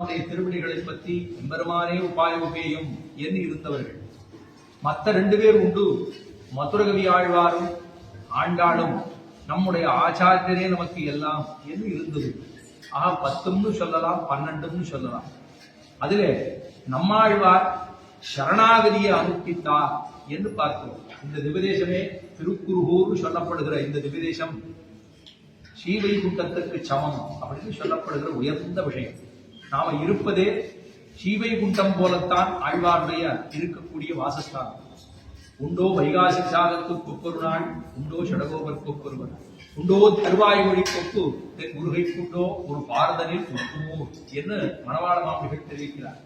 திருவடிகளை பற்றி பெருமானே உபாய உபேயம் என்று இருந்தவர்கள். மற்ற 2 பேர் உண்டு. மதுரகவி ஆழ்வாரும் ஆண்டாளும் நம்முடைய ஆச்சாரியரே நமக்கு எல்லாம் என்று இருந்தது. ஆக 10ன்னு சொல்லலாம், 12ன்னு சொல்லலாம். அதிலே நம்மாழ்வார் சரணாகதியை அனுப்பித்தார் என்று பார்க்கிறோம். இந்த திவ்யதேசமே திருக்குருகூர் சொல்லப்படுகிற இந்த திவ்யதேசம் ஸ்ரீவைகுண்டத்துக்கு சமம் அப்படின்னு சொல்லப்படுகிற உயர்ந்த விஷயம். நாம இருப்பதே ஸ்ரீவைகுண்டம் போலத்தான் ஆழ்வாருடைய இருக்கக்கூடிய வாசஸ்தானம். உண்டோ வைகாசி சாகத்துக்கு ஒப்பொரு நாள், உண்டோ சடகோபருக்கு ஒப்பொருவர், உண்டோ தருவாய்மொழி கொப்பு தென் முருகை குண்டோ ஒரு பாரதனில் ஒப்புமோ என்று மணவாள மாமிகள் தெரிவிக்கிறார்.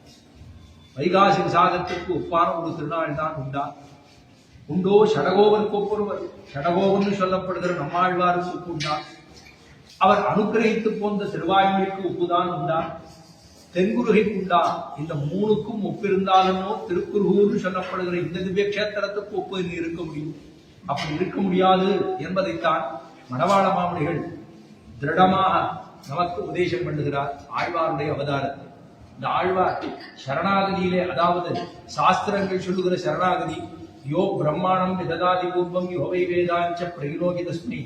வைகாசி சாகத்திற்கு ஒப்பான ஒரு திருநாள் தான் உண்டா? உண்டோ சடகோபருக்கு ஒப்பொருவர், சடகோபன் சொல்லப்படுகிற நம்மாழ்வாருக்கு ஒப்பு உண்டா? அவர் அனுகிரகித்து போன்ற திருவாய்மொழிக்கு ஒப்புதான் உண்டா? தென்குருகைக்கு உண்டா? இந்த 3க்கும் ஒப்பிருந்தாலுமோ திருக்குருகூர் சொல்லப்படுகிற இந்த திவ்ய கஷேத்திரத்துக்கு ஒப்பு இருக்க முடியும். அப்படி இருக்க முடியாது என்பதைத்தான் மணவாள மாமணிகள் திருடமாக நமக்கு உபதேசம் பண்ணுகிறார் ஆழ்வாருடைய அவதாரத்தை. இந்த ஆழ்வார் சரணாகதியிலே, அதாவது சாஸ்திரங்கள் சொல்லுகிற சரணாகதி, யோ பிரம்மாணம் விததாதி பூர்வம் யோவை வேதாஞ்ச பிரயோகிதஸ்மி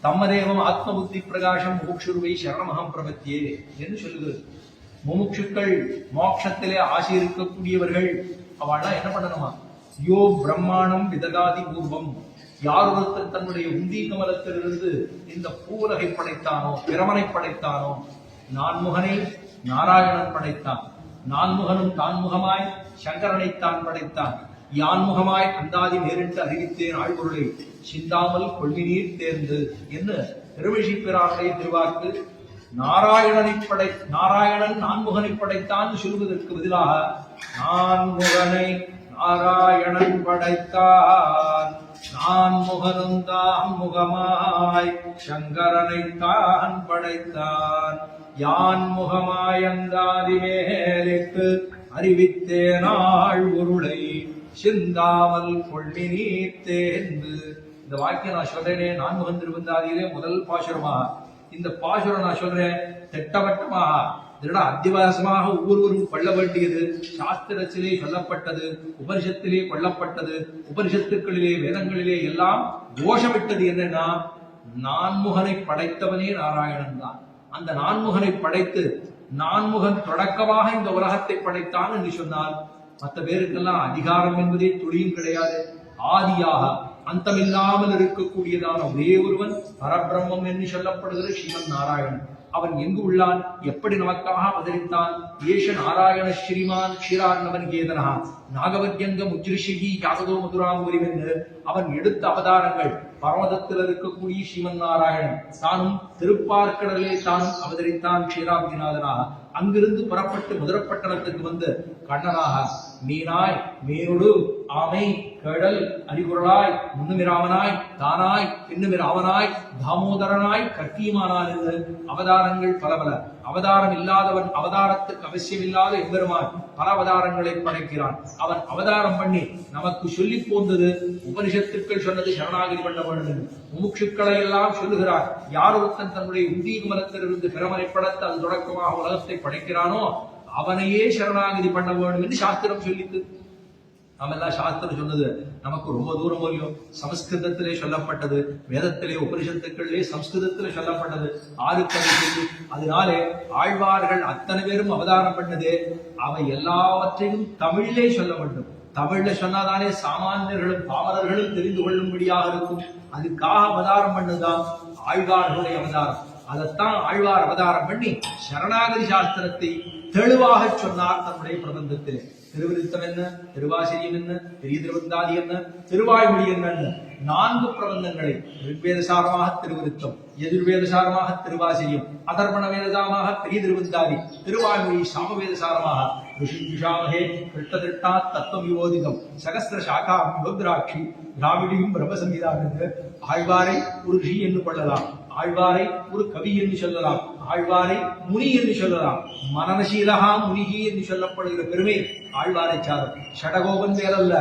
தம்மதேவம் ஆத்ம புத்தி பிரகாசம் முமுக்ஷுருவை சரணமகம் பிரபத்தியே என்று சொல்லுகிறது. முமுட்சுக்கள் மோட்சத்திலே ஆசை இருக்கக்கூடியவர்கள் அவள்லாம் என்ன பண்ணணுமா? யோ பிரம்மாணம் விதகாதி பூர்வம், யார் ஒருத்தர் தன்னுடைய உந்தி கமலத்திலிருந்து இந்த பூவுலகை படைத்தானோ, பிரமனை படைத்தானோ, நான்முகனை நாராயணன் படைத்தான், நான்முகனும் தான்முகமாய் சங்கரனைத்தான் படைத்தான், யான்முகமாய் அந்தாதி நேரிட்டு அறிவித்தேன் ஆழ்பொருளை சிந்தாமல் கொள்ளினீர் தேர்ந்து என்று திருவிழி பிரானுடைய திருவாக்கு. நாராயணன் நான்முகனை படைத்தான் சொல்வதற்கு பதிலாக நான்முகனை நாராயணன் படைத்தான், நான்முகனும் தான் முகமாய் சங்கரனை தான் படைத்தான், யான் முகமாய் அந்தாதி மேலிட்டு அறிவித்தேனாள் உருளை சிந்தாமல் கொள்ளி நீர் தேர்ந்து. இந்த வாக்கியம் நான் சொல்றேனே, நான்முகன் திருவந்தாதியிலே முதல் பாசுரமாக. இந்த பாசுரம் நான் சொல்றேன் திட்டவட்டமாக திருட அத்தியாவசியமாக ஒவ்வொருவரும் கொள்ள வேண்டியது. சாஸ்திரத்திலே சொல்லப்பட்டது, உபனிஷத்திலே கொள்ளப்பட்டது, உபனிஷத்துக்களிலே வேதங்களிலே எல்லாம் தோஷமிட்டது என்னன்னா, நான்முகனை படைத்தவனே நாராயணன் தான். அந்த நான்முகனை படைத்து நான்முகன் தொடக்கமாக இந்த உலகத்தை படைத்தான் என்று சொன்னால் மற்ற பேருக்கெல்லாம் அதிகாரம் என்பதே துளியும் கிடையாது. ஆதியாக அந்தமில்லாமல் இருக்கக்கூடியதான ஒரே ஒருவன் பரபிரம்மம் என்று சொல்லப்படுகிற ஸ்ரீமன் நாராயணன். அவன் எங்கு உள்ளான், எப்படி நமக்காக அவதரித்தான்? ஏஷ நாராயண ஸ்ரீமான் க்ஷீரார்ணவன் கேதனா நாகவத்யங்க முஜ்ரிஷிகி யாததோ மதுராம்புரிம் என்று அவன் எடுத்த அவதாரங்கள். பரமதத்தில் இருக்கக்கூடிய ஸ்ரீமன் நாராயணன் தானும் திருப்பார்க்கடலே தானும் அவதரித்தான் க்ஷீராப்திநாதனாக. அங்கிருந்து புறப்பட்டு மதுரப்பட்டணத்துக்கு வந்து கண்ணனாக மீனாய் மீனொடு ஆமை கடல் அறிகுறலாய் முன்னுமிராமனாய் தானாய் பின்னுமிராமனாய் தாமோதரனாய் கட்டியமானான் என்று அவதாரங்கள் பல பல. அவதாரம் இல்லாதவன் அவதாரத்துக்கு அவசியமில்லாத எம்பெருமான் பல அவதாரங்களை படைக்கிறான். அவன் அவதாரம் பண்ணி நமக்கு சொல்லி போந்தது உபனிஷத்துக்கள் சொன்னது சரணாகதி பண்ண வேண்டும். முமுட்சுக்களை எல்லாம் சொல்லுகிறார். யார் ஒருத்தன் தன்னுடைய உந்தீக மரத்திலிருந்து பிரமனை படைத்து அது தொடக்கமாக உலகத்தை படைக்கிறானோ அவனையே சரணாகதி பண்ண வேண்டும் என்று சாஸ்திரம் சொல்லித்து. நாம எல்லாம் சாஸ்திரம் சொன்னது நமக்கு ரொம்ப தூரம் இல்லையோ. சமஸ்கிருதத்திலே சொல்லப்பட்டது, வேதத்திலே உபனிஷத்துக்களிலே சம்ஸ்கிருதத்திலே சொல்லப்பட்டது. ஆறுக்கதை சொல்லி அதனாலே ஆழ்வார்கள் அத்தனை பேரும் அவதாரம் பண்ணது அவை எல்லாவற்றையும் தமிழிலே சொல்ல வேண்டும். தமிழ்ல சொன்னாதானே சாமானியர்களும் பாமரர்களும் தெரிந்து கொள்ளும்படியாக இருக்கும். அதுக்காக அவதாரம் பண்ணதுதான் ஆழ்வார்களுடைய அவதாரம். அதைத்தான் ஆழ்வார் அவதாரம் பண்ணி சரணாகதி சாஸ்திரத்தை தெளிவாக சொன்னார் தன்னுடைய பிரபந்தத்தில். திருவிருத்தம் என்ன, திருவாசிரியம் என்ன, பெரிய திருவந்தாதி என்ன, திருவாய்மொழி என்னன்னு 4 பிரபந்தங்களை ரிக்வேதசாரமாக திருவிருத்தம், எதிர்வேதசாரமாக திருவாசிரியம், அதர்வண வேதசாரமாக பெரிய திருவந்தாதி, திருவாய்மொழி சாமவேதசாரமாக ருஷிஷாமகே கிருஷ்ணதிட்டா தத்துவம் விவோதிதம் சகஸ்திர சாகா விபத்ராட்சி திராவிடியும் பிரம்மசங்கீதம் என்று ஆழ்வாரை ஒரு ரிஷி என்று கொள்ளலாம், ஆழ்வாரை ஒரு கவி என்று சொல்லலாம், ஆழ்வாரை முனி என்று சொல்லலாம். மனநசீலகா முனிகி என்று சொல்லப்படுகிற பெருமை ஆழ்வாரை சாரும். ஷடகோபன் மேலல்ல,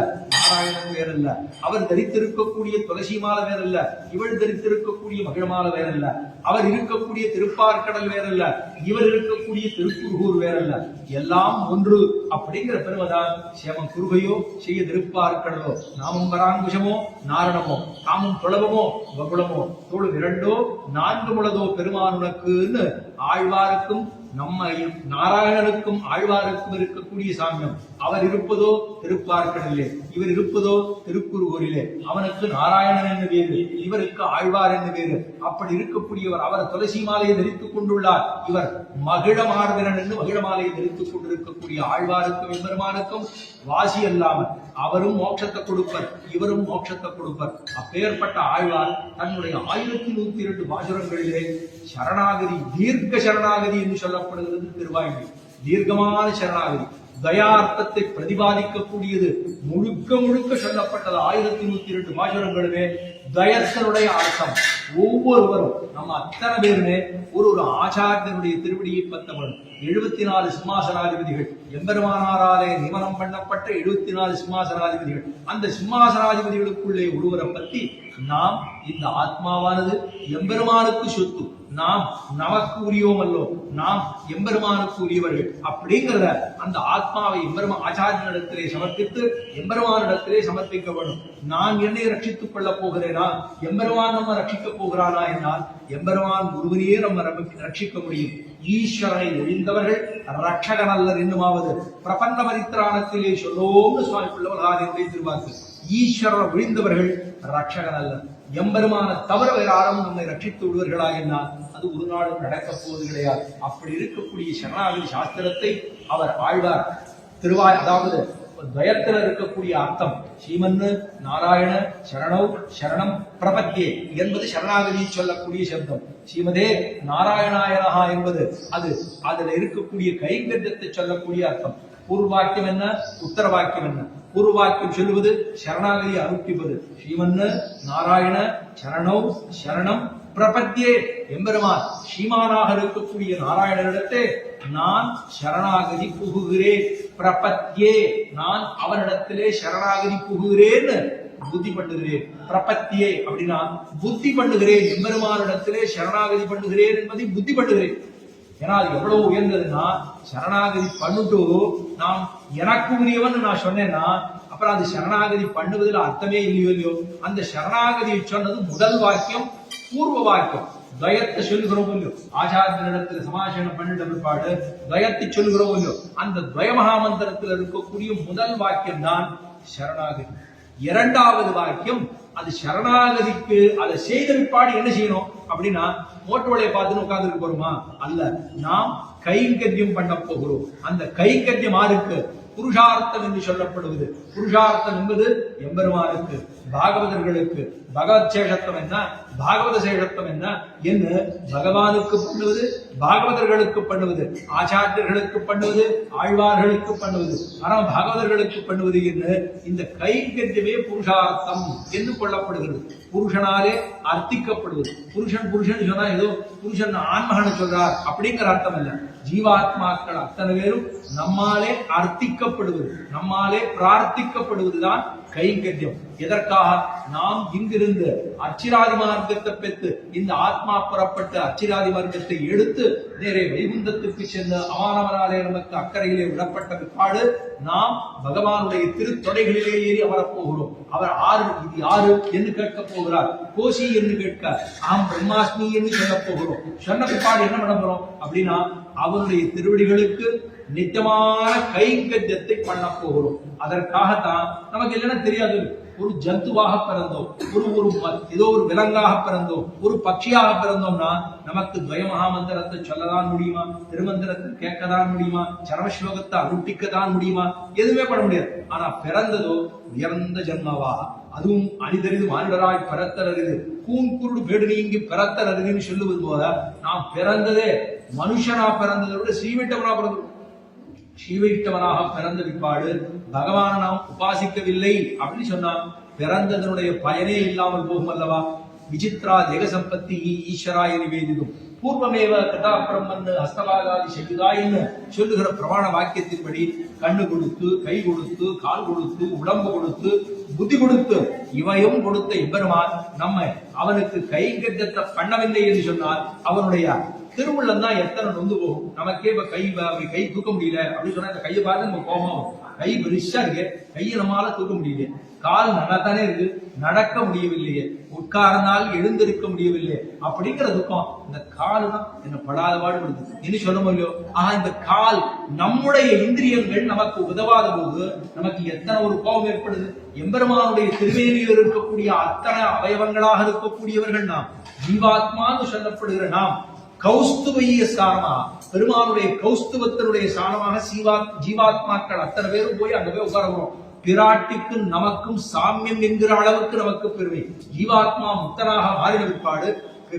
நாராயணன் வேறல்ல, அவர் தரித்திருக்கக்கூடிய துளசி மாலை வேறல்ல, இவள் தரித்திருக்கக்கூடிய மகிழமாலை வேறல்ல, அவர் இருக்கக்கூடிய திருப்பார்கடல் வேறல்ல, இவர் இருக்கக்கூடிய திருக்குறுகூர் வேறல்ல, எல்லாம் ஒன்று அப்படிங்கிற பெருமைதான் சேமம் குருகையோ செய்ய திருப்பார்கடலோ நாமும் வராங்குஷமோ நாரணமோ தாமும் துளவமோ வகுளமோ தோழு இரண்டோ நான்கு முளதோ பெருமானுனக்குன்னு ஆழ்வாருக்கும் நம்ம நாராயணனுக்கும் ஆழ்வாருக்கும் இருக்கக்கூடிய சாமியம். அவர் இருப்பதோ திருப்பார்கடலிலே, இவர் இருப்பதோ திருக்குறுகூரிலே. அவனுக்கு நாராயணன் என்று வேறு, இவருக்கு ஆழ்வார் என்று வேறு. அப்படி இருக்கக்கூடியவர் அவர் துளசி மாலையை தரித்துக் கொண்டுள்ளார், இவர் மகிழமார்வரன் என்று மகிழமாலையை தரித்துக் கொண்டிருக்கக்கூடிய ஆழ்வாருக்கும் எம்பெருமானுக்கும் வாசி அல்லாமல் அவரும் மோட்சத்தை கொடுப்பர், இவரும் மோட்சத்தை கொடுப்பர். அப்பேற்பட்ட ஆழ்வார் தன்னுடைய 1102 பாசுரங்களிலே சரணாகதி, தீர்க்க சரணாகதி என்று சொல்லப்படுகிறது திருவாய்மொழி. தீர்க்கமான சரணாகதி, தயார்த்தத்தை பிரதிபாதிக்கக்கூடியது, முழுக்க முழுக்க சொல்லப்பட்டது 1102 பாசுரங்களுமே தயத்தினுடைய அர்த்தம். ஒவ்வொருவரும் நம்ம அத்தனை பேருமே ஒரு ஆச்சாரியனுடைய திருவடியை பத்தவன். 74 சிம்மாசனாதிபதிகள், எம்பெருமானாராலே நியமனம் பண்ணப்பட்ட 74 சிம்மாசனாதிபதிகள். அந்த சிம்மாசனாதிபதிகளுக்குள்ளே ஒருவரை பற்றி நாம் இந்த ஆத்மாவானது எம்பெருமானுக்கு சொத்து, நாம் நமக்கு உரியோம் அல்லோ, நாம் எம்பெருமானுக்கு உரியவர்கள் அப்படிங்கிறத அந்த ஆத்மாவை ஆச்சாரியனிடத்திலே சமர்ப்பித்து எம்பெருமானிடத்திலே சமர்ப்பிக்க வேண்டும். நான் என்னை ரட்சித்துக் கொள்ளப் போகிறேனா, எம்பெருமான் நம்ம ரட்சிக்க போகிறானா என்றால் எம்பெருமான் ஒருவரையே நம்ம ரட்சிக்க முடியும். ஈஸ்வரனை ஒழிந்தவர்கள் ரட்சகன் அல்லர் என்னுமாவது பிரபந்த பரித்திராணத்திலே சொல்லோம்னு சுவாமி பிள்ளவர்களாக திருவாக்கு. ஈஸ்வரனை ஒழிந்தவர்கள் ரட்சகன் அல்லர். எம்பெருமான தவிர வேற யாரும் நம்மை ரட்சித்து விடுவார்களா என்னால் அது ஒரு நாளும் நடக்கப் போவது கிடையாது. அப்படி இருக்கக்கூடிய சரணாகதி சாஸ்திரத்தை அவர் ஆழ்வார் திருவாய், அதாவது துவயத்தில் இருக்கக்கூடிய அர்த்தம் ஸ்ரீமன்னு நாராயண சரணௌ சரணம் பிரபத்தியே என்பது சரணாகதி சொல்லக்கூடிய சப்தம். ஸ்ரீமதே நாராயணாயனஹா என்பது அது அதுல இருக்கக்கூடிய கைங்கரியத்தை சொல்லக்கூடிய அர்த்தம். பூர்வாக்கியம் என்ன, உத்தர வாக்கியம் என்ன? பூர்வாக்கியம் சொல்லுவது சரணாகதி அனுப்பிப்பது. ஸ்ரீமன்னு நாராயண சரணௌ சரணம் பிரபத்தியே, எம்பெருமான் ஸ்ரீமானாக இருக்கக்கூடிய நாராயணனிடத்தே நான் சரணாகதி புகுகிறேன். பிரபத்தியே, நான் அவனிடத்திலே சரணாகதி புகுகிறேன்னு புத்தி பண்ணுகிறேன். பிரபத்தியே அப்படின்னா புத்தி பண்ணுகிறேன், எம்பெருமானிடத்திலே சரணாகதி பண்ணுகிறேன் என்பதை புத்தி பண்ணுகிறேன். ஏன்னா அது எவ்வளவு உயர்ந்ததுன்னா, சரணாகதி பண்ணுட்டு நாம் எனக்கு உரியவன் நான் சொன்னேன்னா அப்புறம் அது சரணாகதி பண்ணுவதில் அர்த்தமே இல்லையோ. அந்த சரணாகதியை சொன்னது முதல் வாக்கியம், பூர்வ வாக்கியம். துவயத்தை சொல்லுகிறோம் இல்லையோ, ஆச்சாரியனிடத்தில் சமாசனம் பண்ணிட்ட பிற்பாடு துவயத்தை சொல்லுகிறோம் இல்லையோ, அந்த துவய மகாமந்திரத்தில் இருக்கக்கூடிய முதல் வாக்கியம் தான் சரணாகதி. இரண்டாவது வாக்கியம் அது சரணாகதிக்கு அதை செய்த பிற்பாடு என்ன செய்யணும் அப்படின்னா, மோட்டோலையை பார்த்துன்னு உட்கார்ந்துட்டு போறோமா அல்ல, நாம் கைங்கரியம் பண்ண போகிறோம். அந்த கைங்கரியம் யாருக்கு? புருஷார்த்தம் என்று சொல்லப்படுவது. புருஷார்த்தம் என்பது எம்பெருமானுக்கு, பாகவதர்களுக்கு. பகவத் சேஷத்துவம் என்ன, பாகவத சேஷத்துவம் என்ன என்று பகவானுக்கு பண்ணுவது, பாகவதர்களுக்கு பண்ணுவது, ஆச்சாரியர்களுக்கு பண்ணுவது, ஆழ்வார்களுக்கு பண்ணுவது, ஆனால் பாகவதர்களுக்கு பண்ணுவது என்று இந்த கைங்கரியமே புருஷார்த்தம் என்று கொள்ளப்படுகிறது. புருஷனாலே அர்த்திக்கப்படுவது. புருஷன் புருஷன் சொன்னா ஏதோ புருஷன் ஆன்மகனை சொல்றார் அப்படிங்கிற அர்த்தம் அல்ல. ஜீவாத்மாக்கள் அத்தனை பேரும் நம்மாலே அர்த்திக்கப்படுவது, நம்மாலே பிரார்த்திக்கப்படுவதுதான் கைங்கரியம். எதற்காக? நாம் இங்கிருந்து அச்சிராதி மார்க்கத்தை பெற்று இந்த ஆத்மா புறப்பட்டு அச்சிராதி மார்க்கத்தை எடுத்து நேரே வைகுந்தத்துக்கு சென்று அவானவனாலே நமக்கு அக்கறையிலே விடப்பட்ட பிற்பாடு நாம் பகவானுடைய திருத்தொடைகளிலே ஏறி அமரப் போகிறோம். அவர் ஆறு, இது யாரு என்று கேட்கப் போகிறார். கோசி என்று கேட்க ஆம் பிரம்மாஸ்மி என்று சொல்லப் போகிறோம். சொன்ன பிற்பாடு என்ன பண்ண போறோம் அப்படின்னா, அவருடைய திருவடிகளுக்கு நித்தியமான கைங்கரியத்தை பண்ண போகிறோம். அதற்காகத்தான் நமக்கு இல்லைன்னா தெரியாது, ஒரு ஜந்துவாக பிறந்தோம், ஏதோ ஒரு விலங்காக பிறந்தோம், ஒரு பட்சியாக பிறந்தோம்னா நமக்கு துவய மகாமந்திரத்தை சொல்லதான் முடியுமா? திருமந்திரத்தை கேட்கதான் முடியுமா? சரமஸ்லோகத்தை அனுஷ்டிக்கதான் முடியுமா? எதுவுமே பண்ண முடியாது. ஆனா பிறந்ததோ உயர்ந்த ஜன்மாவா, அதுவும் அணிதறிது மானிடராய் பிறத்தறிது, கூன் குருடு பேடு நீங்கி பிறத்தறிதுன்னு சொல்லுவது போல நாம் பிறந்ததே மனுஷனா பிறந்ததை விட ஸ்ரீவைட்டவனா பிறந்தோம். ஸ்ரீவைட்டவனாக பிறந்த பிற்பாடு பகவான நாம் உபாசிக்கவில்லை அப்படின்னு சொன்னா பிறந்ததனுடைய பயனே இல்லாமல் போகும் அல்லவா? விசித்ரா தேக சம்பத்தி ஈஸ்வராய நிவேதிதும் பூர்வமேவ கதா பிரம்மன் ஹஸ்தபாகாதி செய்யுதாயின்னு சொல்லுகிற பிரமாண வாக்கியத்தின்படி கண்ணு கொடுத்து, கை கொடுத்து, கால் கொடுத்து, உடம்பு கொடுத்து, புத்தி கொடுத்து, இவையும் கொடுத்த எம்பெருமான் நம்ம அவனுக்கு கைங்கரியத்தை பண்ணவில்லை என்று சொன்னால் அவனுடைய திருவுள்ளம் தான் எத்தனை நொந்து போகும். நமக்கே இப்ப கை தூக்க முடியல அப்படின்னு சொன்னா இந்த கையை பார்த்து நம்ம கோபம், கை பெருசா இருக்கு, கையை நம்மளால தூக்க முடியல, கால் நல்லா தானே இருக்கு, நடக்க முடியவில்லையே, உட்கார்ந்தால் எழுந்திருக்க முடியவில்லை அப்படிங்கிற துக்கம் இந்த கால் தான் என்ன படாத பாடுபடுது இனி சொல்ல முடியும். இந்த கால் நம்முடைய இந்திரியங்கள் நமக்கு உதவாத போது நமக்கு எத்தனை ஒரு கோபம் ஏற்படுது. எம்பெருமானுடைய திருவேலியில் இருக்கக்கூடிய அத்தனை அவயவங்களாக இருக்கக்கூடியவர்கள் நாம், ஜீவாத்மான்னு சொல்லப்படுகிற நாம் கௌஸ்துவைய சாரமா, பெருமானுடைய கௌஸ்துவத்தினுடைய சாரமாக ஜீவாத்மாக்கள் அத்தனை பேரும் போய் அங்க போய் உட்காரணும். பிராட்டிக்கு நமக்கும் சாமியம் என்கிற அளவுக்கு நமக்கு பெருமை. ஜீவாத்மா முக்தனாக மாறின பிற்பாடு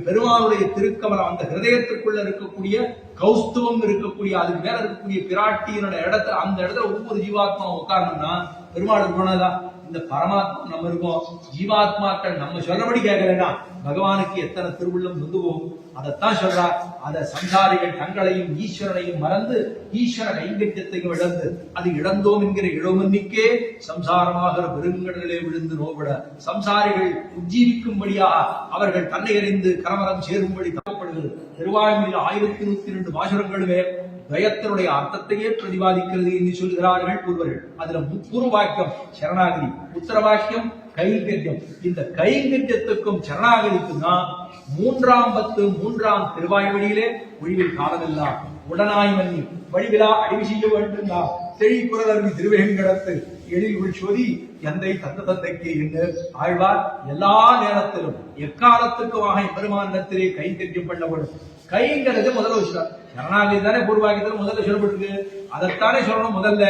பெருமானுடைய திருக்கமலம் அந்த ஹிருதயத்திற்குள்ள இருக்கக்கூடிய கௌஸ்துவம் இருக்கக்கூடிய அதுக்கு மேல இருக்கக்கூடிய பிராட்டியினுடைய இடத்துல அந்த இடத்துல ஒவ்வொரு ஜீவாத்மா உட்காரணும்னா பெருமாளுக்கு போனதா இந்த பரமாத்மா நம்ம இருக்கோம். ஜீவாத்மாக்கள் நம்ம சொல்லபடி கேட்கலன்னா பகவானுக்கு எத்தனை திருவுள்ளம் நொந்து போகும். அதைத்தான் சொல்றார். அத சம்சாரிகள் தங்களையும் ஈஸ்வரனையும் மறந்து ஈஸ்வர கைங்கரியத்தையும் இழந்து அது இழந்தோம் என்கிற இளமன்னிக்கே சம்சாரமாகிற பெருங்கடலே விழுந்து நோபட சம்சாரிகள் உஜ்ஜீவிக்கும்படியாக அவர்கள் தன்னை அறிந்து கரமரம் சேரும்படி தரப்படுகிறது. திருவாய்மொழியில் 1102 பாசுரங்களுமே துவயத்தினுடைய அர்த்தத்தையே பிரதிபாதிக்கிறது என்று சொல்கிறார்கள் பூர்வர்கள். அதுல பூர்வ வாக்கியம் சரணாகதி, உத்தர வாக்கியம் கைங்கரியம். இந்த கைங்கரியத்துக்கும் சரணாகதிக்கும் தான் 3 திருவாய்மொழியிலே ஒழிவில் காலமெல்லாம் உடனாய் மன்னி வழிவிழா அடிவு செய்ய வேண்டும் தெழிக்குறதற்கு திருவேங்கடத்து எழில் சோதி எந்தை தந்தைக்கு என்று ஆழ்வார் எல்லா நேரத்திலும் எக்காலத்துக்குமாக பெருமானிடத்திலே கைங்கரியம் பண்ணப்படும். கைங்கிறது முதல்ல வச்சுட்டார். சரணாகதி தானே பூர்வாக்கியத்தில் முதல்ல சொல்லப்பட்டிருக்கு, அதைத்தானே சொல்லணும். முதல்ல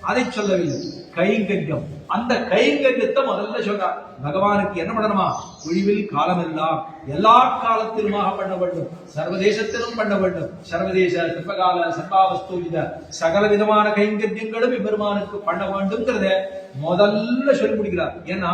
அதை சொல்லவில்லை, கைங்கரியம். அந்த கைங்கரியத்தை முதல்ல சொல்றார். பகவானுக்கு என்ன பண்ணணுமா? ஒழிவில் காலமெல்லாம் எல்லா காலத்திலுமாக பண்ண வேண்டும், சர்வதேசத்திலும் பண்ண வேண்டும். சர்வதேச சர்வகால சர்வாவஸ்தோஜித சகல விதமான கைங்கரியங்களும் பெருமானுக்கு பண்ண வேண்டும்ங்கிறத முதல்ல சொல்லி முடிக்கிறார். ஏன்னா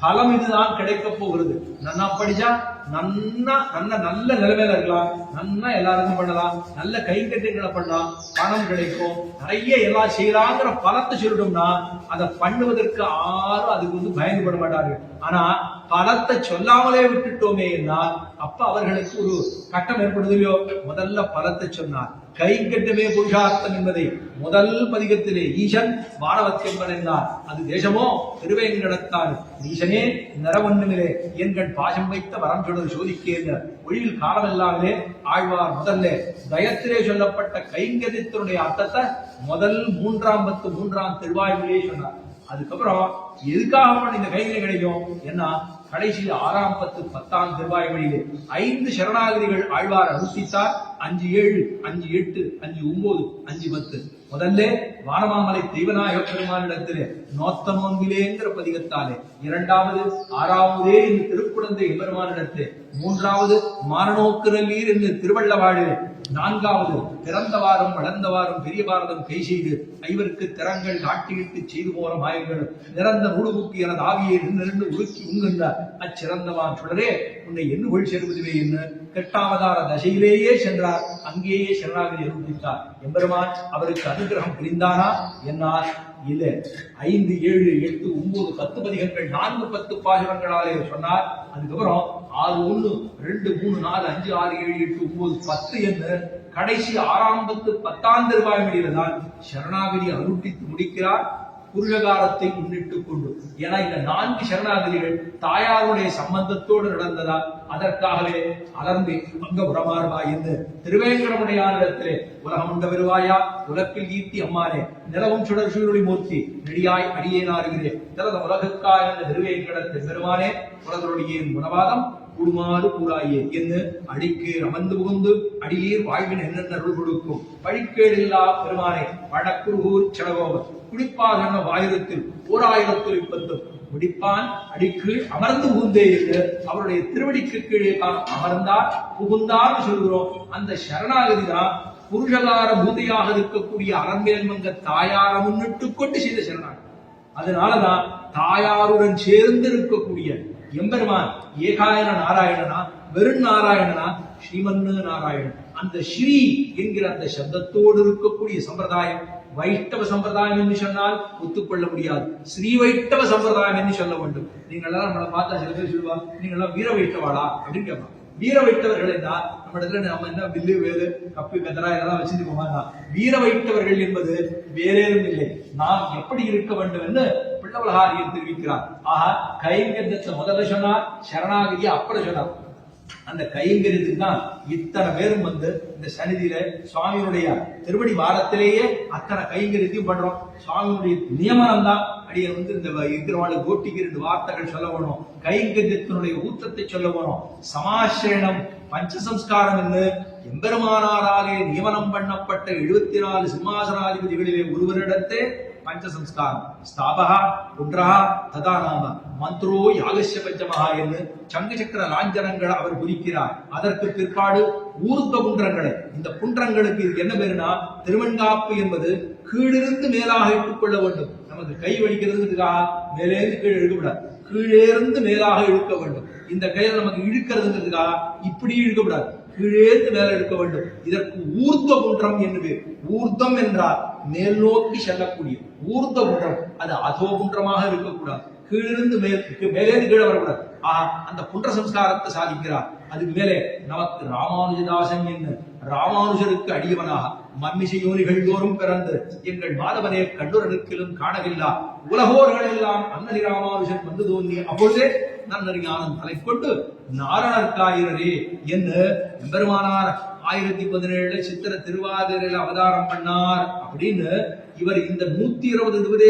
பலம் இதுதான் கிடைக்க போகிறது. நன்னா படிச்சா நல்ல நிலைமையில இருக்கலாம், நன்னா எல்லாருக்கும் பண்ணலாம், நல்ல கைங்கரியங்களை பண்ணலாம், பணம் கிடைக்கும், நிறைய எல்லாம் செய்யலாங்கிற பலத்தை சொல்லிட்டோம்னா அதை பண்ணுவதற்கு யாரும் அதுக்கு பயந்துபட மாட்டார்கள். ஆனா பலத்தை சொல்லாமலே விட்டுட்டோமே என்றால் அப்ப அவர்களுக்கு ஒரு கட்டம் ஏற்படுது இல்லையோ. முதல்ல பலத்தை சொன்னார். கைங்கரியமே புருஷார்த்தம் என்பதை முதல் பதிகத்திலே ஈசன் வானவத்தியம்பன் என்றார். அது தேசமோ திருவேங்கடத்தான் ஈசனே நிறவொன்னுமிலே என்கள் பாசம் வைத்த வரம் சுடர் சோதிக்கேங்க ஒழிவில் காலமெல்லாமலே ஆழ்வார் முதல்ல தயத்திலே சொல்லப்பட்ட கைங்கரியத்தினுடைய அர்த்தத்தை முதல் 3 திருவாய்மொழியே சொன்னார். அதுக்கப்புறம் எதுக்காக இந்த கைங்கரியம் கிடைக்கும்? ஏன்னா கடைசி 6 10 திருவாய்மொழியிலே 5 சரணாகதிகள் ஆழ்வார் அனுஷ்டித்தார். 5 7 5 8 5 9 5 10 முதல்ல வானமாமலை தெய்வநாயக பெருமானிடத்திலே நோத்த நோன்பிலேங்கிற பதிகத்தாலே, 2வது 6வதே என்று திருக்குழந்தை எம்பெருமானிடத்திலே, 3வது மானநோக்கு நல்லீர் என்று திருவள்ளவாழிலே, 4வது பிறந்தவாறும் வளர்ந்தவாறும் பெரிய பாரதம் கை செய்து ஐவருக்கு திறங்கள் காட்டிவிட்டு செய்து போற மாயங்கள் நிறந்த நூடுபுக்கு எனது ஆவியை நின்று உருக்கி உண்கின்ற அச்சிறந்தவான் சுடரே உன்னை எண்ணுகொள் சேர்வதுவே என்று 8அவதார தசையிலேயே சென்றார். அங்கேயே சரணாகதி அனுப்பித்தார். எம்பெருமான் அவருக்கு அனுகிரகம் புரிந்தானா என்னால் இல்ல. 5 7 8 9 10 பதிகங்கள் 4 10 பாசுரங்களாலே சொன்னார். அதுக்கப்புறம் 6 1 2 3 4 5 6 7 8 9 10 என்று கடைசி 6 10 திருவாய்மொழியில தான் சரணாகதி அனுஷ்டித்து முடிக்கிறார். புருஷகாரத்தை முன்னிட்டுக் கொண்டு. ஏன்னா இந்த 4 சரணாகதிகள் தாயாருடைய சம்பந்தத்தோடு நடந்ததால் அதற்காகவே அலர்ந்து அங்க உடமாறுவா என்று திருவேங்கடமுடையானிடத்திலே உலகமுண்ட வருவாயா உலகில் ஈட்டி அம்மானே நிலவும் சுடர் சூழொளி மூர்த்தி நெடியாய் அடியேனாருகிறே திறத உலகுக்காய் என்ற திருவேங்கடத்தின் பெருமானே உலகருடைய குணவாதம் கூடுமாறு கூறாயே என்று அடிக்கு அமர்ந்து புகுந்து அடியீர் வாழ்வின் என்னென்ன அருள் கொடுக்கும் பழிக்கேடில்லா பெருமானே வடக்குருகூர் செலவோவர் குடிப்பாக 1000 முடிப்பான் அடிக்கு அமர்ந்து புகுந்தே என்று அவருடைய திருவடிக்கு கீழே அமர்ந்தார் புகுந்தார் சொல்கிறோம். அந்த சரணாகதி தான் புருஷகார பூதையாக இருக்கக்கூடிய அரண்மேன்மங்க தாயார முன்னிட்டு கொண்டு செய்த சரணாகதி. அதனாலதான் தாயாருடன் சேர்ந்து இருக்கக்கூடிய எம்பெருமான் ஏகாயன நாராயணனா வெறும் நாராயணனா ஸ்ரீமன்னு நாராயணன். அந்த ஸ்ரீ என்கிற அந்த சப்தத்தோடு இருக்கக்கூடிய சம்பிரதாயம் வைஷ்ணவ சம்பிரதாயம் என்று சொன்னால் ஒத்துக்கொள்ள முடியாது. ஸ்ரீ வைஷ்ணவ சம்பிரதாயம் என்று சொல்ல வேண்டும். நீங்களாம் நம்மளை பார்த்தா சில பேர் சொல்லுவாங்க, நீங்களாம் வீர வைஷ்ணவாளா அப்படின்னு கேட்பாங்க. வீர வைஷ்ணவர்கள் என்றால் நம்ம இடத்துல நம்ம என்ன வில்லு வேலு கப்பு கதரா இதெல்லாம் வச்சுட்டு போவாங்க. வீர வைஷ்ணவர்கள் என்பது வேறேதும் இல்லை, நாம் எப்படி இருக்க வேண்டும் என்று பிள்ளவலகாரியர் தெரிவிக்கிறார். ஆக கைங்கரியத்தை முதல்ல சொன்னார், சரணாகதியை அப்புறம் சொன்னார். அந்த கைங்கரியத்துக்கு தான் இத்தனை பேரும் வந்து இந்த சன்னிதியில சுவாமியினுடைய திருவடி வாரத்திலேயே அத்தனை கைங்கரியத்தையும் பண்றோம். சுவாமியுடைய நியமனம் தான் அடிய வந்து இந்த இருக்கிறவாள் கோட்டிக்கு 2 வார்த்தைகள் சொல்ல வேணும், கைங்கரியத்தினுடைய ஊத்தத்தை சொல்ல வேணும். சமாசிரணம் பஞ்சசம்ஸ்காரம் என்று எம்பெருமானாராக நியமனம் பண்ணப்பட்ட 74 சிம்மாசனாதிபதிகளிலே ஒருவரிடத்தே பஞ்சசம்ஸ்காரம் ஸ்தாபகா புன்றஹா ததா நாம மந்த்ரோ யாகஸ்ய பஞ்சமஹா என்று சங்கு சக்கர லாஞ்சனங்கள் அவர் குறிக்கிறார். அதற்கு பிற்பாடு ஊர்த்த புன்றங்களை, இந்த புன்றங்களுக்கு இது என்ன பேருனா திருவெண்காப்பு என்பது கீழிருந்து மேலாக இட்டுக்கொள்ள வேண்டும். நமக்கு கை வலிக்கிறதுக்காக மேலேருந்து கீழே இழுக்கப்படாது, கீழேருந்து மேலாக இழுக்க வேண்டும். இந்த கையில நமக்கு இழுக்கிறதுங்கிறதுக்காக இப்படி இழுக்கப்படாது, கீழேந்து மேல எடுக்க வேண்டும். இதற்கு ஊர்த்த குன்றம் என்று பேர். ஊர்த்தம் என்றால் மேல் நோக்கி செல்லக்கூடிய ஊர்த்த குன்றம், அது அதோ குன்றமாக இருக்கக்கூடாது, கீழிருந்து மேலேந்து கீழே வரக்கூடாது. ஆஹா, அந்த குன்ற சம்ஸ்காரத்தை சாதிக்கிறார். அதுக்கு மேலே நமக்கு ராமானுஜதாசன் என்று ராமானுஜருக்கு அடியவனாக மம்மிசை யோனிகள் தோறும் பிறந்து எங்கள் மாதவனே கண்டுரனுக்கிலும் காணவில்லா உலகோர்கள் எல்லாம் அன்னதி ராமானுஜன் வந்து தோன்றிய அப்பொழுதே நன்னறிஞானம் தலை கொண்டு நாரணர்காயிரரே என்று எம்பெருமானார் 1017 சித்திர திருவாதிரையில் அவதாரம் பண்ணார் அப்படின்னு இவர் இந்த 120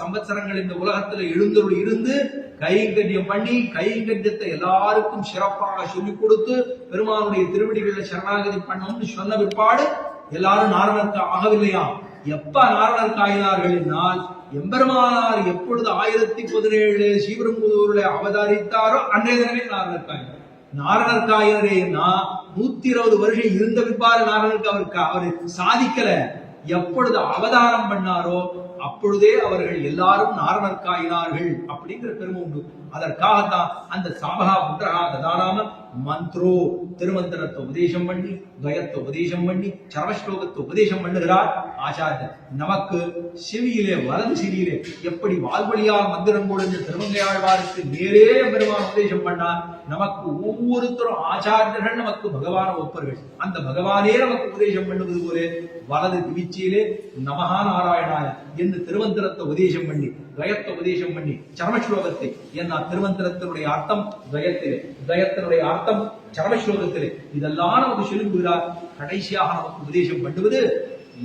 சம்பத்சரங்கள் இந்த உலகத்துல எழுந்தருள் இருந்து கைங்கரியம் பண்ணி கைங்கரியத்தை எல்லாருக்கும் சிறப்பாக சொல்லிக் கொடுத்து பெருமானுடைய திருவடிகளை சரணாகதி பண்ணணும்னு சொன்ன பிற்பாடு எல்லாரும் நாரணர்க்கு ஆகவில்லையா? எப்ப நாரணர்க்கு ஆயினார்கள் என்றால் எம்பெருமானார் எப்பொழுது 1017 ஸ்ரீபெரும்புதூரில் அவதரித்தாரோ அன்றைய தினமே நாரணர்க்கு ஆயினார். நாரணர்க்கு ஆயினரேன்னா 120 வருஷம் இருந்த பிற்பாடு நாரணருக்கு அவர் சாதிக்கல. எப்பொழுது அவதாரம் பண்ணாரோ அப்பொழுதே அவர்கள் எல்லாரும் நாரணர்காயினார்கள் அப்படிங்கிற பெருமை உண்டு. அதற்காகத்தான் அந்த சாபகா புத்திரகா ததானாம மந்த்ரோ திருமந்திரத்தை உபதேசம் பண்ணி துவயத்தை உபதேசம் பண்ணி சரமஸ்லோகத்தை உபதேசம் பண்ணுகிறார் ஆச்சாரியர். நமக்கு செவியிலே வலது செவியிலே எப்படி வால்வழியால் மந்திரம் கொடுத்த திருமங்கையாழ்வாருக்கு நேரே பெருமான் உபதேசம் பண்ணார். நமக்கு ஒவ்வொருத்தரும் ஆச்சாரியர்கள் நமக்கு பகவான ஒப்பர்கள். அந்த பகவானே நமக்கு உபதேசம் பண்ணுவது போல வலது திவிச்சியிலே நமஹா நாராயணாய என்று திருமந்திரத்தை உபதேசம் பண்ணி துவயத்தை உபதேசம் பண்ணி சரமஸ்லோகத்தை என்ன திருமந்திரத்தினுடைய அர்த்தம் துவயத்திலே, துவயத்தினுடைய அர்த்தம் சரமஸ்லோகத்திலே, இதெல்லாம் நமக்கு சொல்லுகிறார். கடைசியாக நமக்கு உபதேசம் பண்ணுவது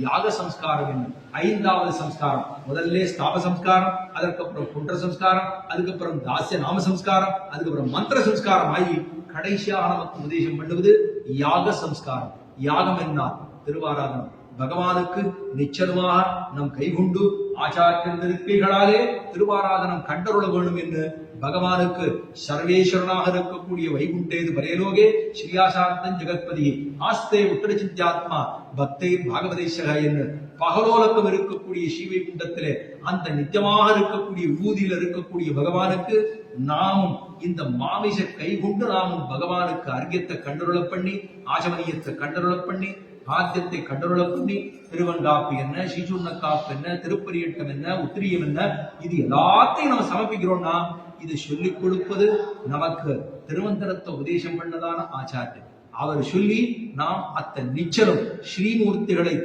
யாக சம்ஸ்காரம் என்று 5வது சம்ஸ்காரம். முதல்ல ஸ்தாப சம்ஸ்காரம், அதற்கப்புறம் குன்ற சம்ஸ்காரம், அதுக்கப்புறம் தாசிய நாம சம்ஸ்காரம், அதுக்கப்புறம் மந்திர சம்ஸ்காரம் ஆகி கடைசியாக நமக்கு உபதேசம் பண்ணுவது யாக சம்ஸ்காரம். யாகம் என்ன? திருவாராதனம். பகவானுக்கு நிச்சயமாக நம் கைகொண்டு ஆச்சாரியன் திருக்கைகளாலே திருவாராதனம் கண்டருள வேண்டும் என்று பகவானுக்கு சர்வேஸ்வரனாக இருக்கக்கூடிய வைகுண்டேது பரேலோகே ஸ்ரீயாசார்த்தன் ஜெகத்பதியை ஆஸ்தே உத்தரச்சித்யாத்மா பக்தை பாகவதேசக என்று பகலோலக்கம் இருக்கக்கூடிய ஸ்ரீவைகுண்டத்திலே அந்த நித்தியமாக இருக்கக்கூடிய ஊதியில் இருக்கக்கூடிய பகவானுக்கு நாமும் இந்த மாமிச கைகொண்டு நாமும் பகவானுக்கு அர்க்கியத்தை கண்டருள பண்ணி ஆச்சமனியத்தை கண்டருள பண்ணி பாத்தியத்தை கண்டருள பண்ணி திருவன்காப்பு என்ன, ஸ்ரீசூர்ண காப்பு என்ன, திருப்பரியட்டம் என்ன, உத்திரியம் என்ன, இது எல்லாத்தையும் நம்ம சமர்ப்பிக்கிறோம்னா இது சொல்லிக் கொடுப்பது நமக்கு திருமந்திரத்தை உபதேசம் பண்ணதான ஆச்சாரியர். அவர் சொல்லி நாம் அத்த நிச்சலம் ஸ்ரீமூர்த்திகளை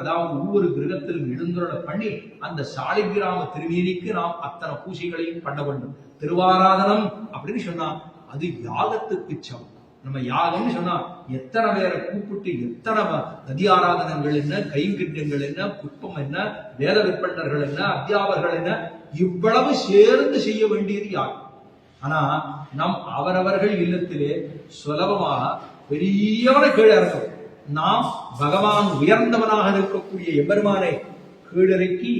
அதாவது ஒவ்வொரு கிரகத்திலும் எழுந்துருள பண்ணி அந்த சாலிகிராம திருமேனிக்கு நாம் அத்தனை பூஜைகளையும் பண்ண வேண்டும். திருவாராதனம் அப்படின்னு சொன்னா அது யாகத்துக்கு சமம். நம்ம யாகம்னு சொன்னா எத்தனை பேரை கூப்பிட்டு எத்தனை நதி ஆராதனங்கள் என்ன, கைங்கரியங்கள் என்ன, புஷ்பம் என்ன, வேத விற்பனர்கள் என்ன, அத்தியாபர்கள் என்ன, இவ்வளவு சேர்ந்து செய்ய வேண்டியது யாகம். ஆனா நம் அவரவர்கள் இல்லத்திலே சுலபமாக பெரியவனை கீழே இறக்கும். நாம் பகவான் உயர்ந்தவனாக இருக்கக்கூடிய எம்பெருமானை கீழிறக்கி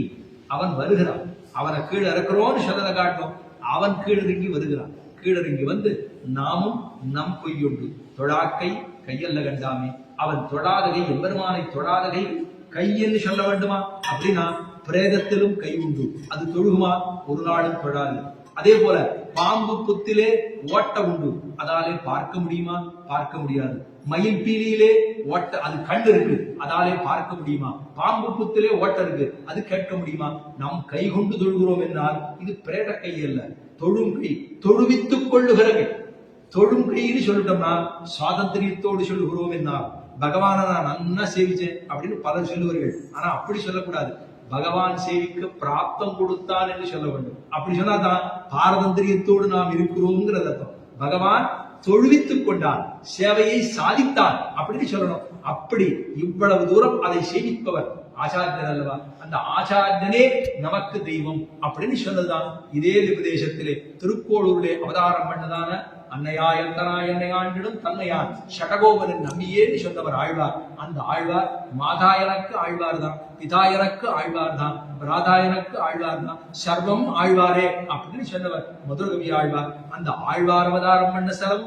அவன் வருகிறான். அவனை கீழே இறக்குறோன்னு சொல்லலை காட்டும், அவன் கீழிறங்கி வருகிறான். கீழிறங்கி வந்து நாமும் நம் கொய்யொண்டு தொழாக்கை கையல்ல கண்டாமே, அவன் தொழாதகை எம்பெருமானை தொழாதகை கை என்று சொல்ல வேண்டுமா? அப்படின்னா பிரேதத்திலும் கை உண்டு, அது தொழுகுமா? ஒரு நாளும் தொழாது. அதே போல பாம்பு புத்திலே ஓட்ட உண்டு, அதாலே பார்க்க முடியுமா? பார்க்க முடியாது. மயில் பீலியிலே ஓட்ட, அது கண் இருக்கு, அதாலே பார்க்க முடியுமா? பாம்பு புத்திலே ஓட்ட இருக்கு, அது கேட்க முடியுமா? நம் கை கொண்டு தொழுகிறோம் என்னால் இது பிரேத கை அல்ல, தொழும் கை, தொழுவித்துக் கொள்ளுகிற கை. தொழும் கைன்னு சொல்லிட்டோம்னா சுவாதந்திரியத்தோடு சொல்லுகிறோம் என்னால் பகவானை நான் நன்னா சேவிச்சேன் அப்படின்னு பலர் சொல்லுவார்கள். ஆனா அப்படி சொல்லக்கூடாது. பகவான் சேவிக்க பிராப்தம் கொடுத்தான் என்று சொல்ல வேண்டும். அப்படி சொன்னாதான் பாரதந்திரியத்தோடு நாம் இருக்கிறோம்ங்கிறது அர்த்தம். பகவான் தொழுவித்துக் கொண்டான், சேவையை சாதித்தான் அப்படின்னு சொல்லணும். அப்படி இவ்வளவு தூரம் அதை சேவிப்பவர் ஆச்சாரியன் அல்லவா? அந்த ஆச்சாரியனே நமக்கு தெய்வம் அப்படின்னு சொன்னதுதான் இதே உபதேசத்திலே திருக்கோளூரிலே அவதாரம் பண்ணதான அன்னையாய் அந்தனாய் என்னை ஆண்டிடும் தன்னையான் ஷடகோபனின் நம்பியேன்னு சொன்னவர் ஆழ்வார். அந்த ஆழ்வார் மாதா எனக்கு ஆழ்வார் தான், பிதா எனக்கு ஆழ்வார் தான், ராதா எனக்கு ஆழ்வார் தான், சர்வம் ஆழ்வாரே அப்படின்னு சொன்னவர் மதுரகவி ஆழ்வார். அந்த ஆழ்வார் அவதாரம் பண்ண ஸ்தலம்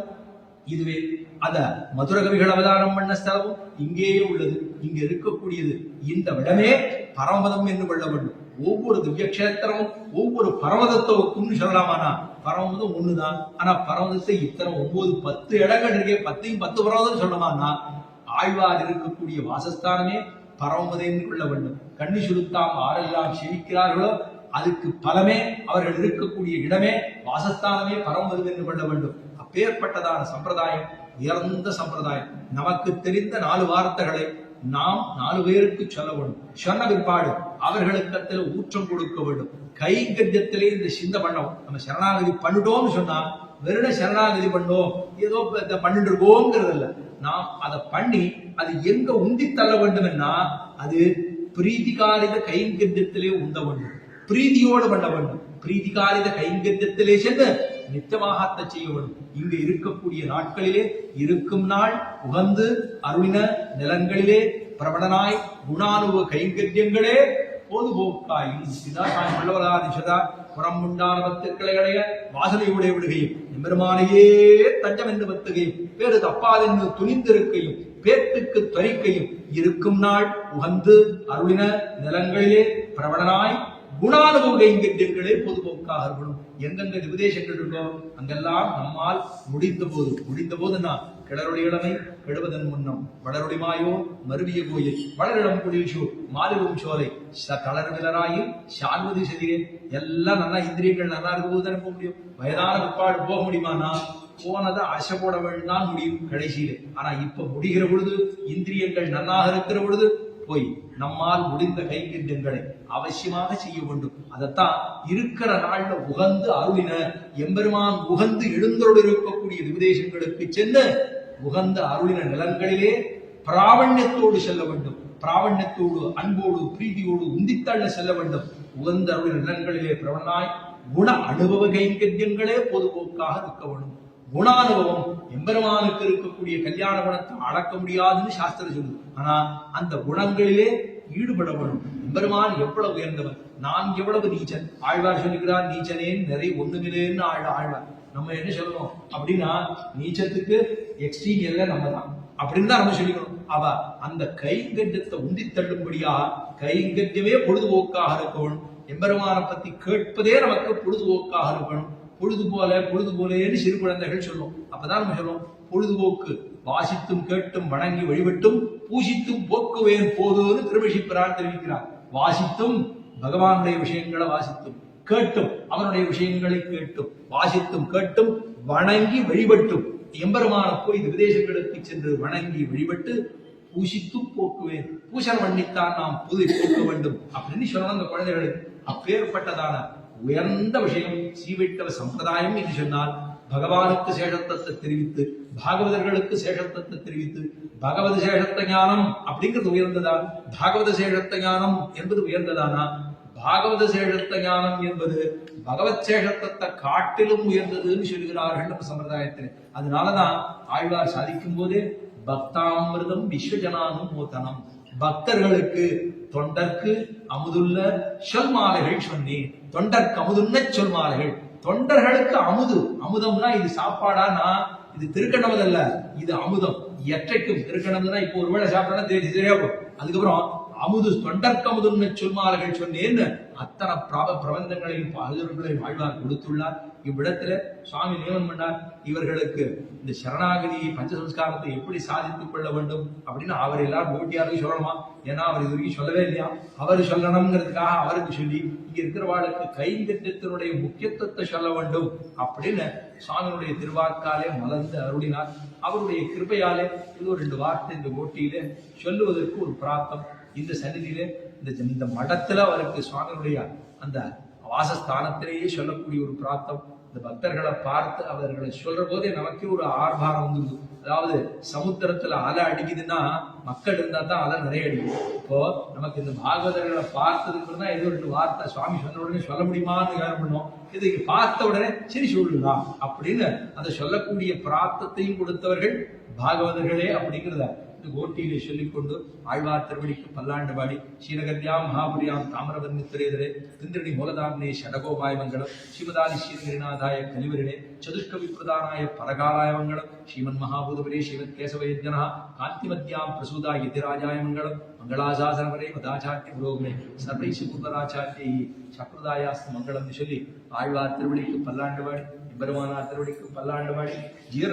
இதுவே. அத மதுரகவிகள் அவதாரம் பண்ண ஸ்தலமும் இங்கேயே உள்ளது. இங்க இருக்கக்கூடியது இந்த இடமே பரமபதம் என்று கொள்ள வேண்டும். ஒவ்வொரு திவ்ய கஷேத்திரமும் ஒவ்வொரு பரமதத்தை சொல்லலாமானா பரமதம் ஒண்ணுதான். ஆனா பரமதத்தை இத்தனை 9 10 இடங்கள் இருக்கே, 10யும் 10 பரமதம் சொல்லலாமான்னா ஆழ்வார் இருக்கக்கூடிய வாசஸ்தானமே பரமபதம் என்று கொள்ள வேண்டும். கண்ணி சுருத்தாம் ஆரெல்லாம் செவிக்கிறார்களோ அதுக்கு பலமே அவர்கள் இருக்கக்கூடிய இடமே வாசஸ்தானமே பரமபதம் என்று கொள்ள வேண்டும். அப்பேற்பட்டதான சம்பிரதாயம் உயர்ந்த சம்பிரதாயம். நமக்கு தெரிந்த 4 வார்த்தைகளை நாம் 4 பேருக்கு சொல்ல வேண்டும். சொன்ன பிற்பாடு அவர்களுக்கு ஊற்றம் கொடுக்க வேண்டும். கைங்கரியத்திலே இந்த சிந்த பண்ணவும். நம்ம சரணாகதி பண்ணிட்டோம்னு சொன்னா வெறும் சரணாகதி பண்ணோம் ஏதோ பண்ணிட்டு இருக்கோங்கிறது இல்ல. நாம் அதை பண்ணி அது எங்க உந்தி தள்ள வேண்டும்னா அது பிரீதிகாரித கைங்கரியத்திலே உந்த வேண்டும், பிரீதியோடு பண்ண வேண்டும். பிரீதிகாரித கைங்கரியத்திலே சென்று நித்தியமாக செய்ய வேண்டும். இங்கு இருக்கக்கூடிய நாட்களிலே இருக்கும் நாள் உகந்து அருளின நிலங்களிலே பிரபடனாய் குணானுவ கைங்கரியங்களே போதுபோக்காயும் சிதாசாய் மல்லவராதிசதா புறம் உண்டான 10 கிளைகளைய வாசனையுடைய விடுகையும் எம்பெருமானையே தஞ்சம் என்று பத்துகையும் பேரு தப்பாதென்று துணிந்திருக்கையும் பேத்துக்கு துணிக்கையும் இருக்கும் நாள் உகந்து அருளின நிலங்களிலே பிரபடனாய் குணானுபவ கைங்கரியங்களே பொதுபோக்காக இருக்கணும். எங்கெங்க உபதேசங்கள் இருக்கோ அங்கெல்லாம் நம்மால் முடிந்த போது நான் கிளருடைய இளமை கெடுவதன் முன்னம் வளருடிமாயோ மருவிய கோயில் வளரிடம் குடிஷு மாலிவும் சோலை தளர்விலராயும் சால்வதி செதிரே எல்லாம் நல்லா இந்திரியங்கள் நல்லா இருக்கும்போது தானே போக முடியும். வயதான பிற்பாடு போக முடியுமானா போனதை ஆசை போட வேண்டாம் முடியும் கடைசியில. ஆனா இப்ப முடிகிற பொழுது இந்திரியங்கள் நன்னாக இருக்கிற பொழுது போய் நம்மால் முடிந்த கைங்கரியங்களை அவசியமாக செய்ய வேண்டும். அதைத்தான் இருக்கிற நாள்ல உகந்து அருளின எம்பெருமான் உகந்து எழுந்தோடு இருக்கக்கூடிய உபதேசங்களுக்கு சென்று உகந்த அருளின நிலங்களிலே பிராவண்யத்தோடு செல்ல வேண்டும். பிராவண்யத்தோடு அன்போடு பிரீதியோடு உந்தித்தள்ள செல்ல வேண்டும். உகந்த அருளின நிலங்களிலே பிரவனாய் குண அனுபவ கைங்கரியங்களே பொதுபோக்காக இருக்க வேண்டும். குணானுபவம் எம்பெருமானுக்கு இருக்கக்கூடிய கல்யாண குணத்தை அளக்க முடியாதுன்னு சாஸ்திரம் சொல்லுது. ஆனா அந்த குணங்களிலே ஈடுபட வேண்டும். எம்பெருமான் எவ்வளவு உயர்ந்தவன், நான் எவ்வளவு நீச்சன். ஆழ்வார் சொல்லுகிறார் நீச்சனேன் நிறை ஒண்ணுமில்லேன்னு ஆழ்வார். நம்ம என்ன சொல்லணும் அப்படின்னா நீச்சத்துக்கு எக்ஸ்ட்ரீம் எல்லாம் நம்ம தான் அப்படின்னு தான் நம்ம சொல்லிக்கணும். அவ அந்த கைங்கரியத்தை உந்தி தள்ளும்படியா கைங்கரியமே பொழுதுபோக்காக இருக்கணும். எம்பெருமானை பத்தி கேட்பதே நமக்கு பொழுதுபோக்காக இருக்கணும். பொழுது போலேன்னு சிறு குழந்தைகள் சொல்லும். அப்பதான் நம்ம சொல்லுவோம் பொழுதுபோக்கு வாசித்தும் கேட்டும் வணங்கி வழிபட்டும் பூசித்தும் போக்குவேன் போதுன்னு திருவள்ளுவர் தெரிவிக்கிறார். வாசித்தும் பகவானுடைய விஷயங்களை வாசித்தும் கேட்டும் அவனுடைய விஷயங்களை கேட்டும் வாசித்தும் கேட்டும் வணங்கி வழிபட்டும் எம்பெருமான போய் விதேசங்களுக்கு சென்று வணங்கி வழிபட்டு பூசித்தும் போக்குவேன், பூசணம் பண்ணித்தான் நாம் புது போக்க வேண்டும் அப்படின்னு சொல்லணும் அந்த குழந்தைகளுக்கு. அப்பேற்பட்டதான உயர்ந்த விஷயம் ஸ்ரீவைஷ்ணவ சம்பிரதாயம் என்று சொன்னால் பகவானுக்கு சேஷத்தத்தை தெரிவித்து பாகவதர்களுக்கு சேஷத்தத்தை தெரிவித்து பகவத சேஷத்த ஞானம் அப்படிங்கிறது உயர்ந்ததான், பாகவத சேஷத்த ஞானம் என்பது உயர்ந்ததானா? பாகவத சேஷத்த ஞானம் என்பது பகவத் சேஷத்தத்தை காட்டிலும் உயர்ந்ததுன்னு சொல்கிறார்கள் நம்ம சம்பிரதாயத்தில். அதனாலதான் ஆழ்வார் சாதிக்கும் போதே பக்தாமிர்தம் விஸ்வஜனானும் மோதனம், பக்தர்களுக்கு தொண்டர்க்கு அமுதுள்ள சொல் மாலைகள் சொன்னேன். தொண்டர்க்கு அமுதுன்ன சொல் மாலைகள், தொண்டர்களுக்கு அமுது. அமுதம்னா இது சாப்பாடானா இது திருக்கணமது அல்ல, இது அமுதம். எற்றைக்கும் திருக்கணம்னா இப்போ ஒருவேளை சாப்பிட்டா சரியா போகும். அதுக்கப்புறம் அமுது தொண்டர்க்கமுதுன்னு சொல்மார்கள் சொன்னேன்னு அத்தனை பிரபந்தங்களையும் பாதுகாப்புகளையும் ஆழ்வார் கொடுத்துள்ளார். இவ்விடத்துல சுவாமி நியமனம் பண்ணார், இவர்களுக்கு இந்த சரணாகதி பஞ்சசம்ஸ்காரத்தை எப்படி சாதித்துக் கொள்ள வேண்டும் அப்படின்னு அவர் எல்லாரும் போட்டியாருக்கு சொல்லணுமா. ஏன்னா அவர் இது வரைக்கும் சொல்லவே இல்லையா. அவர் சொல்லணுங்கிறதுக்காக அவருக்கு சொல்லி இங்க இருக்கிறவாளுக்கு கைங்கரியத்தினுடைய முக்கியத்துவத்தை சொல்ல வேண்டும் அப்படின்னு சுவாமியுடைய திருவாக்காலே மலர்ந்து அருளினார். அவருடைய கிருபையாலே இது ஒரு 2 வார்த்தை இந்த போட்டியிலே சொல்லுவதற்கு ஒரு பிராப்தம். இந்த சன்னிதியிலே இந்த மடத்துல அவருக்கு சுவாமியுடைய அந்த வாசஸ்தானத்திலேயே சொல்லக்கூடிய ஒரு பிராப்தம். இந்த பக்தர்களை பார்த்து அவர்களை சொல்ற போதே நமக்கே ஒரு ஆர்ப்பாரம் வந்துடுது. அதாவது சமுத்திரத்துல அலை அடிக்குதுன்னா மக்கள் இருந்தா தான் அலை நிறைய அடிக்கும். இப்போ நமக்கு இந்த பாகவதர்களை பார்த்ததுக்கு தான் ஏதோ 2 வார்த்தை சுவாமி சொன்ன உடனே சொல்ல முடியுமான்னு யோசனை பண்ணோம். இதுக்கு பார்த்த உடனே சரி சொல்லலாம் அப்படின்னு அதை சொல்லக்கூடிய பிராப்தத்தையும் கொடுத்தவர்கள் பாகவதர்களே அப்படிங்கிறத இந்த கோட்டியிலே சொல்லிக்கொண்டு ஆழ்வார் திருவடிக்கு பல்லாண்டு பாடி ஸ்ரீநகர்யாம் மகாபுரியாம் தாமிரபர்ணித்துரேதரே திந்திரடி மூலதாம்னே ஷடகோபாய மங்களம் ஸ்ரீமதாதி ஸ்ரீரங்கநாதாய கலிவரிணே சதுஷ்க விப்ரதானாய பரகாலாய மங்களம் ஸ்ரீமன் மகாபூதபுரே ஸ்ரீமத் கேசவயஜ்ஞனா காந்திமத்யாம் பிரசூதா யதிராஜாய மங்களம் மங்களாசாசனவரே மதாச்சாரிய புரோகமே சர்வைசி பூர்வராச்சாரியை சக்ருதாயாஸ்து மங்களம் சொல்லி ஆழ்வார் திருவடிக்கு பல்லாண்டு பாடி பெருமானார் திருவடிக்கு பல்லாண்டு பாடி ஜீர